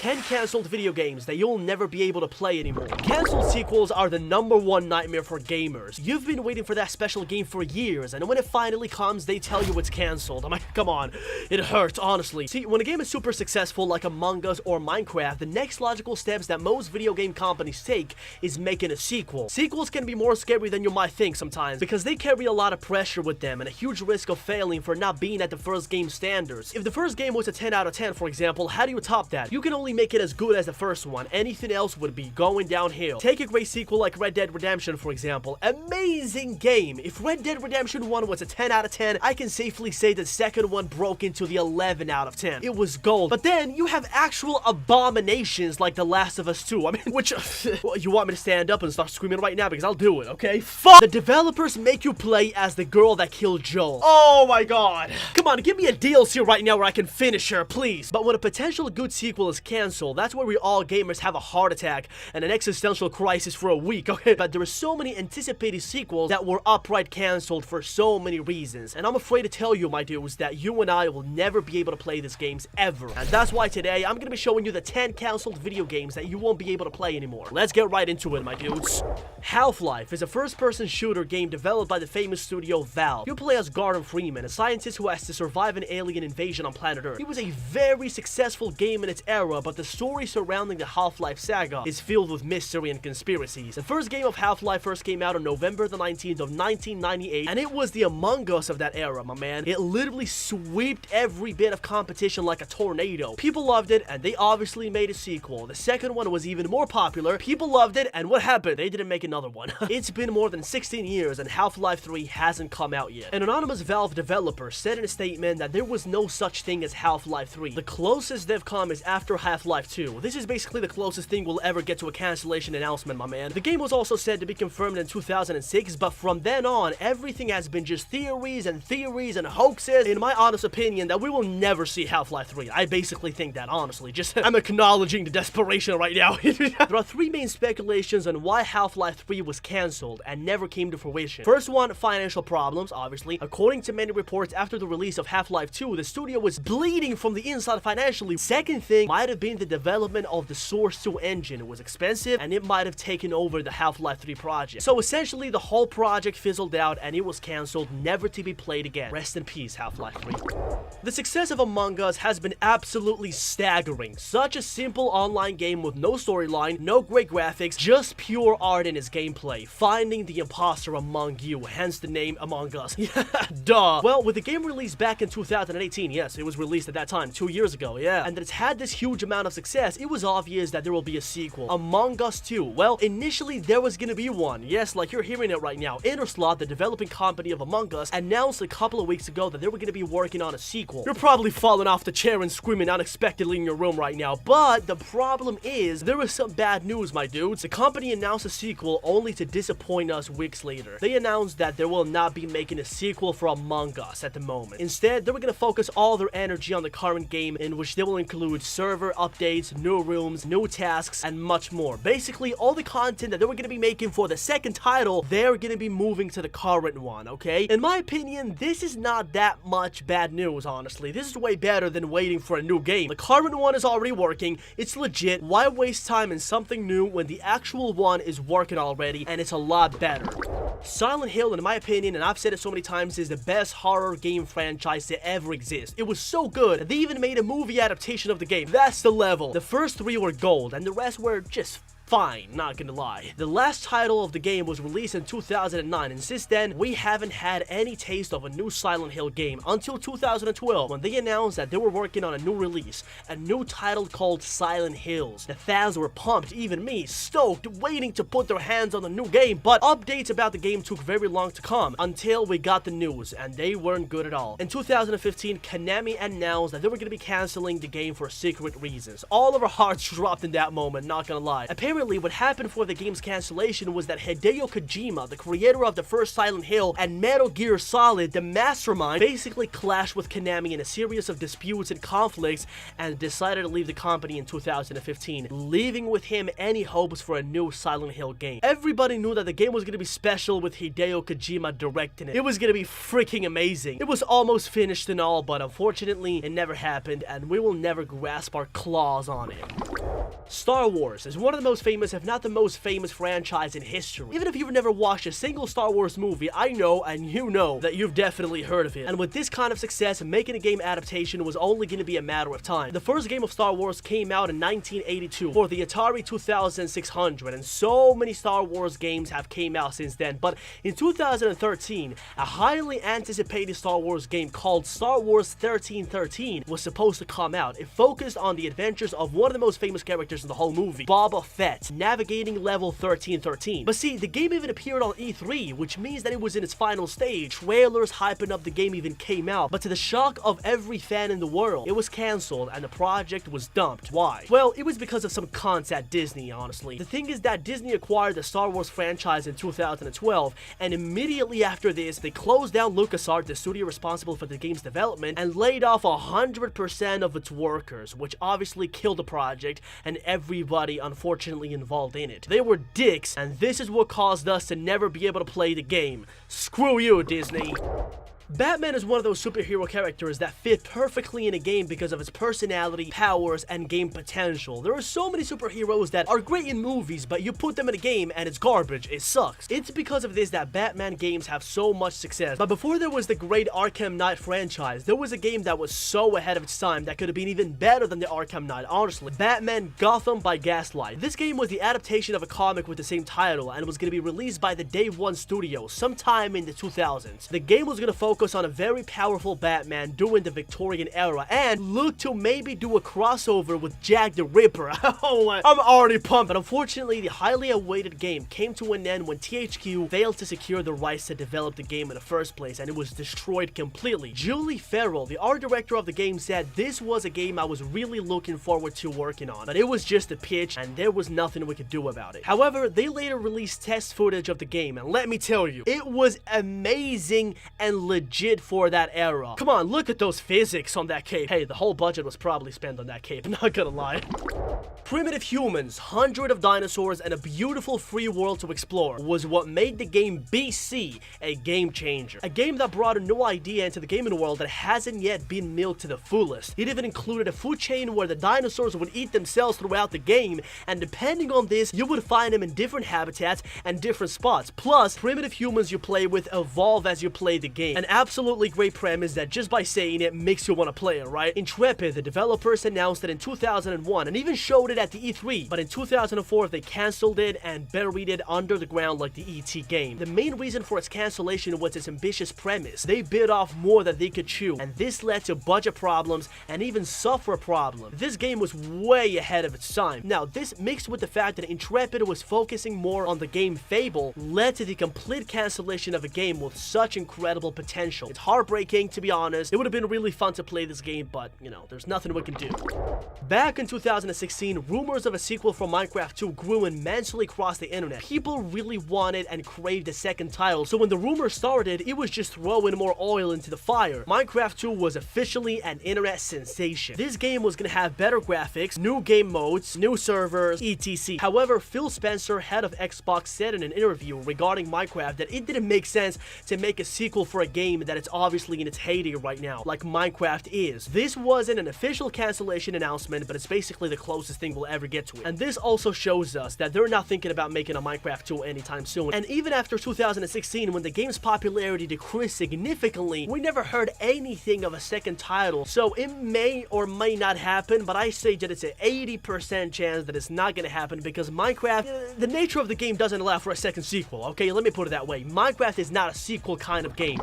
10 cancelled video games that you'll never be able to play anymore. Cancelled sequels are the #1 nightmare for gamers. You've been waiting for that special game for years, and when it finally comes, they tell you it's cancelled. I'm like, come on, it hurts, honestly. See, when a game is super successful like Among Us or Minecraft, the next logical steps that most video game companies take is making a sequel. Sequels can be more scary than you might think sometimes, because they carry a lot of pressure with them and a huge risk of failing for not being at the first game standards. If the first game was a 10 out of 10, for example, how do you top that? You can only make it as good as the first one. Anything else would be going downhill. Take a great sequel like Red Dead Redemption, for example. Amazing game. If Red Dead Redemption 1 was a 10 out of 10, I can safely say the second one broke into the 11 out of 10. It was gold. But then you have actual abominations like The Last of Us 2. I mean, which you want me to stand up and start screaming right now, because I'll do it, okay? Fuck! The developers make you play as the girl that killed Joel. Oh my god. Come on, give me a DLC right now where I can finish her, please. But when a potential good sequel is cancelled, that's where we all gamers have a heart attack and an existential crisis for a week, okay? But there are so many anticipated sequels that were outright cancelled for so many reasons. And I'm afraid to tell you, my dudes, that you and I will never be able to play these games ever. And that's why today I'm gonna be showing you the 10 cancelled video games that you won't be able to play anymore. Let's get right into it, my dudes. Half-Life is a first-person shooter game developed by the famous studio Valve. You play as Gordon Freeman, a scientist who has to survive an alien invasion on planet Earth. It was a very successful game in its era, but the story surrounding the Half-Life saga is filled with mystery and conspiracies. The first game of Half-Life first came out on November the 19th of 1998, and it was the Among Us of that era, my man. It literally swept every bit of competition like a tornado. People loved it, and they obviously made a sequel. The second one was even more popular. People loved it, and what happened? They didn't make another one. It's been more than 16 years, and Half-Life 3 hasn't come out yet. An anonymous Valve developer said in a statement that there was no such thing as Half-Life 3. The closest they've come is after Half-Life 2. This is basically the closest thing we'll ever get to a cancellation announcement, my man. The game was also said to be confirmed in 2006, but from then on, everything has been just theories and hoaxes. In my honest opinion, that we will never see Half-Life 3. I basically think that, honestly. Just, I'm acknowledging the desperation right now. There are three main speculations on why Half-Life 3 was cancelled and never came to fruition. First one, financial problems, obviously. According to many reports, after the release of Half-Life 2, the studio was bleeding from the inside financially. Second thing might have been the development of the Source 2 engine. It was expensive, and it might have taken over the Half-Life 3 project. So essentially, the whole project fizzled out, and it was cancelled, never to be played again. Rest in peace, Half-Life 3. The success of Among Us has been absolutely staggering. Such a simple online game with no storyline, no great graphics, just pure art in its gameplay. Finding the imposter among you, hence the name Among Us. Yeah, duh. Well, with the game released back in 2018, yes, it was released at that time, 2 years ago, yeah, and it's had this huge amount of success, it was obvious that there will be a sequel. Among Us 2. Well, initially there was gonna be one. Yes, like you're hearing it right now. Interslot, the developing company of Among Us, announced a couple of weeks ago that they were gonna be working on a sequel. You're probably falling off the chair and screaming unexpectedly in your room right now, but the problem is, there is some bad news, my dudes. The company announced a sequel only to disappoint us weeks later. They announced that they will not be making a sequel for Among Us at the moment. Instead, they were gonna focus all their energy on the current game, in which they will include server updates, new rooms, new tasks, and much more. Basically, all the content that they were gonna be making for the second title, they're gonna be moving to the current one, okay? In my opinion, this is not that much bad news, honestly. This is way better than waiting for a new game. The current one is already working, it's legit. Why waste time in something new when the actual one is working already, and it's a lot better? Silent Hill, in my opinion, and I've said it so many times, is the best horror game franchise to ever exist. It was so good that they even made a movie adaptation of the game. That's the level. The first three were gold, and the rest were just fine, not gonna lie. The last title of the game was released in 2009, and since then, we haven't had any taste of a new Silent Hill game until 2012, when they announced that they were working on a new release, a new title called Silent Hills. The fans were pumped, even me, stoked, waiting to put their hands on the new game, but updates about the game took very long to come, until we got the news, and they weren't good at all. In 2015, Konami announced that they were gonna be canceling the game for secret reasons. All of our hearts dropped in that moment, not gonna lie. Apparently, what happened for the game's cancellation was that Hideo Kojima, the creator of the first Silent Hill and Metal Gear Solid, the mastermind, basically clashed with Konami in a series of disputes and conflicts, and decided to leave the company in 2015, leaving with him any hopes for a new Silent Hill game. Everybody knew that the game was going to be special with Hideo Kojima directing it. It was going to be freaking amazing. It was almost finished and all, but unfortunately, it never happened, and we will never grasp our claws on it. Star Wars is one of the most famous, if not the most famous franchise in history. Even if you've never watched a single Star Wars movie, I know and you know that you've definitely heard of it. And with this kind of success, making a game adaptation was only going to be a matter of time. The first game of Star Wars came out in 1982 for the Atari 2600, and so many Star Wars games have came out since then. But in 2013, a highly anticipated Star Wars game called Star Wars 1313 was supposed to come out. It focused on the adventures of one of the most famous characters in the whole movie, Boba Fett, navigating level 1313. But see, the game even appeared on E3, which means that it was in its final stage. Trailers hyping up the game even came out, but to the shock of every fan in the world, it was cancelled and the project was dumped. Why? Well, it was because of some cons at Disney, honestly. The thing is that Disney acquired the Star Wars franchise in 2012, and immediately after this, they closed down LucasArts, the studio responsible for the game's development, and laid off 100% of its workers, which obviously killed the project and everybody unfortunately involved in it. They were dicks, and this is what caused us to never be able to play the game. Screw you, Disney. Batman is one of those superhero characters that fit perfectly in a game because of his personality, powers, and game potential. There are so many superheroes that are great in movies, but you put them in a game and it's garbage, it sucks. It's because of this that Batman games have so much success. But before there was the great Arkham Knight franchise, there was a game that was so ahead of its time that could have been even better than the Arkham Knight, honestly. Batman Gotham by Gaslight. This game was the adaptation of a comic with the same title and was going to be released by the Day One Studio sometime in the 2000s. The game was going to focus on a very powerful Batman during the Victorian era and look to maybe do a crossover with Jack the Ripper. Oh, I'm already pumped. But unfortunately, the highly awaited game came to an end when THQ failed to secure the rights to develop the game in the first place, and it was destroyed completely. Julie Farrell, the art director of the game, said this was a game I was really looking forward to working on, but it was just a pitch and there was nothing we could do about it. However, they later released test footage of the game, and let me tell you, it was amazing and legit for that era. Come on, look at those physics on that cape. Hey, the whole budget was probably spent on that cape, not gonna lie. Primitive humans, hundreds of dinosaurs, and a beautiful free world to explore was what made the game BC a game changer. A game that brought a new idea into the gaming world that hasn't yet been milked to the fullest. It even included a food chain where the dinosaurs would eat themselves throughout the game, and depending on this, you would find them in different habitats and different spots. Plus, primitive humans you play with evolve as you play the game. An absolutely great premise that just by saying it makes you want to play it, right? Intrepid, the developers, announced it in 2001 and even showed it at the E3, but in 2004 they cancelled it and buried it under the ground like the ET game. The main reason for its cancellation was its ambitious premise. They bit off more than they could chew, and this led to budget problems and even software problems. This game was way ahead of its time. Now, this mixed with the fact that Intrepid was focusing more on the game Fable led to the complete cancellation of a game with such incredible potential. It's heartbreaking, to be honest. It would have been really fun to play this game, but, you know, there's nothing we can do. Back in 2016, rumors of a sequel for Minecraft 2 grew immensely across the internet. People really wanted and craved a second title, so when the rumors started, it was just throwing more oil into the fire. Minecraft 2 was officially an internet sensation. This game was gonna have better graphics, new game modes, new servers, etc. However, Phil Spencer, head of Xbox, said in an interview regarding Minecraft that it didn't make sense to make a sequel for a game that it's obviously in its heyday right now, like Minecraft is. This wasn't an official cancellation announcement, but it's basically the closest thing we'll ever get to it. And this also shows us that they're not thinking about making a Minecraft 2 anytime soon. And even after 2016, when the game's popularity decreased significantly, we never heard anything of a second title. So it may or may not happen, but I say that it's an 80% chance that it's not gonna happen because Minecraft, the nature of the game doesn't allow for a second sequel, okay? Let me put it that way. Minecraft is not a sequel kind of game.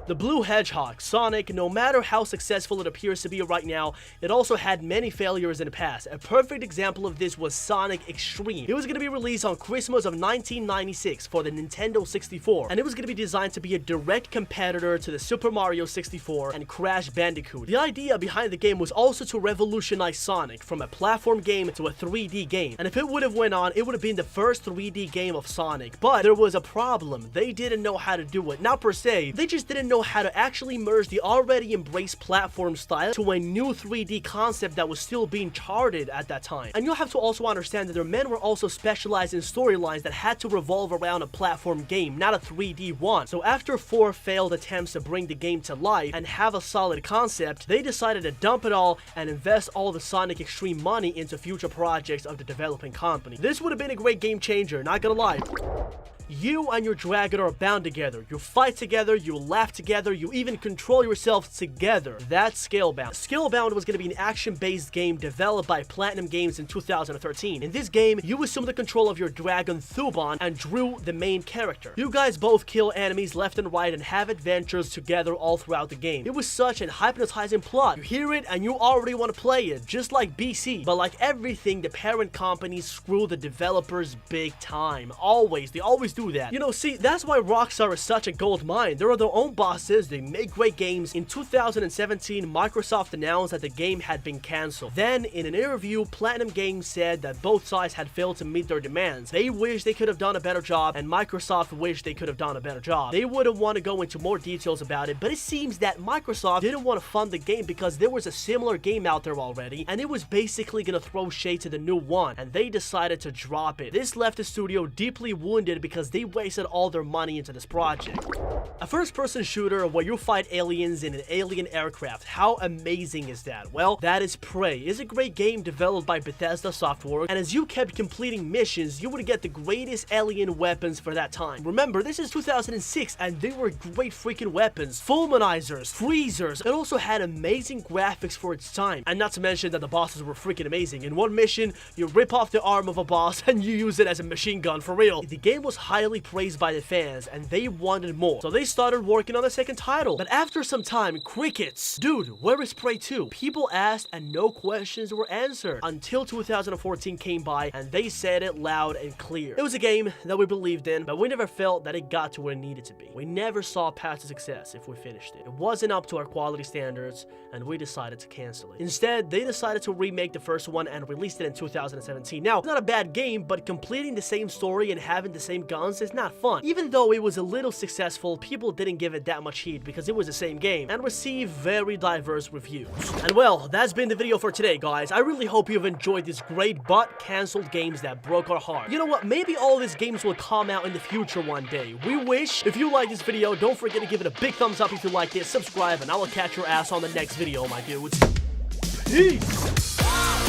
The Blue Hedgehog, Sonic, no matter how successful it appears to be right now, it also had many failures in the past. A perfect example of this was Sonic Extreme. It was going to be released on Christmas of 1996 for the Nintendo 64, and it was going to be designed to be a direct competitor to the Super Mario 64 and Crash Bandicoot. The idea behind the game was also to revolutionize Sonic from a platform game to a 3D game, and if it would have went on, it would have been the first 3D game of Sonic. But there was a problem. They didn't know how to do it. Not per se, they just didn't know know how to actually merge the already embraced platform style to a new 3D concept that was still being charted at that time. And you'll have to also understand that their men were also specialized in storylines that had to revolve around a platform game, not a 3D one. So after 4 failed attempts to bring the game to life and have a solid concept, they decided to dump it all and invest all the Sonic XTREME money into future projects of the developing company. This would have been a great game changer, not gonna lie. You and your dragon are bound together. You fight together, you laugh together, you even control yourselves together. That's Scalebound. Scalebound was going to be an action-based game developed by Platinum Games in 2013. In this game, you assume the control of your dragon Thuban and Drew, the main character. You guys both kill enemies left and right and have adventures together all throughout the game. It was such an hypnotizing plot. You hear it and you already want to play it, just like BC. But like everything, the parent companies screw the developers big time. Always. They always do that. You know, see, that's why Rockstar is such a gold mine. They are their own bosses, they make great games. In 2017, Microsoft announced that the game had been cancelled. Then, in an interview, Platinum Games said that both sides had failed to meet their demands. They wished they could have done a better job, and Microsoft wished they could have done a better job. They wouldn't want to go into more details about it, but it seems that Microsoft didn't want to fund the game because there was a similar game out there already, and it was basically gonna throw shade to the new one, and they decided to drop it. This left the studio deeply wounded because they wasted all their money into this project. A first-person shooter where you fight aliens in an alien aircraft. How amazing is that? Well, that is Prey. It's a great game developed by Bethesda Software, and as you kept completing missions, you would get the greatest alien weapons for that time. Remember, this is 2006, and they were great freaking weapons. Fulminizers, freezers. It also had amazing graphics for its time, and not to mention that the bosses were freaking amazing. In one mission, you rip off the arm of a boss and you use it as a machine gun, for real. The game was highly praised by the fans, and they wanted more, so they started working on a second title. But after some time, crickets. Dude, where is Prey 2? People asked and no questions were answered until 2014 came by and they said it loud and clear. It was a game that we believed in, but we never felt that it got to where it needed to be. We never saw past the success if we finished it. It wasn't up to our quality standards, and we decided to cancel it. Instead, they decided to remake the first one and released it in 2017. Now, it's not a bad game, but completing the same story and having the same guns is not fun. Even though it was a little successful, people didn't give it that much heat because it was the same game and received very diverse reviews. And well, that's been the video for today, guys. I really hope you've enjoyed these great but cancelled games that broke our heart. You know what? Maybe all these games will come out in the future one day. We wish. If you like this video, don't forget to give it a big thumbs up if you liked it, subscribe, and I will catch your ass on the next video, my dudes. Peace!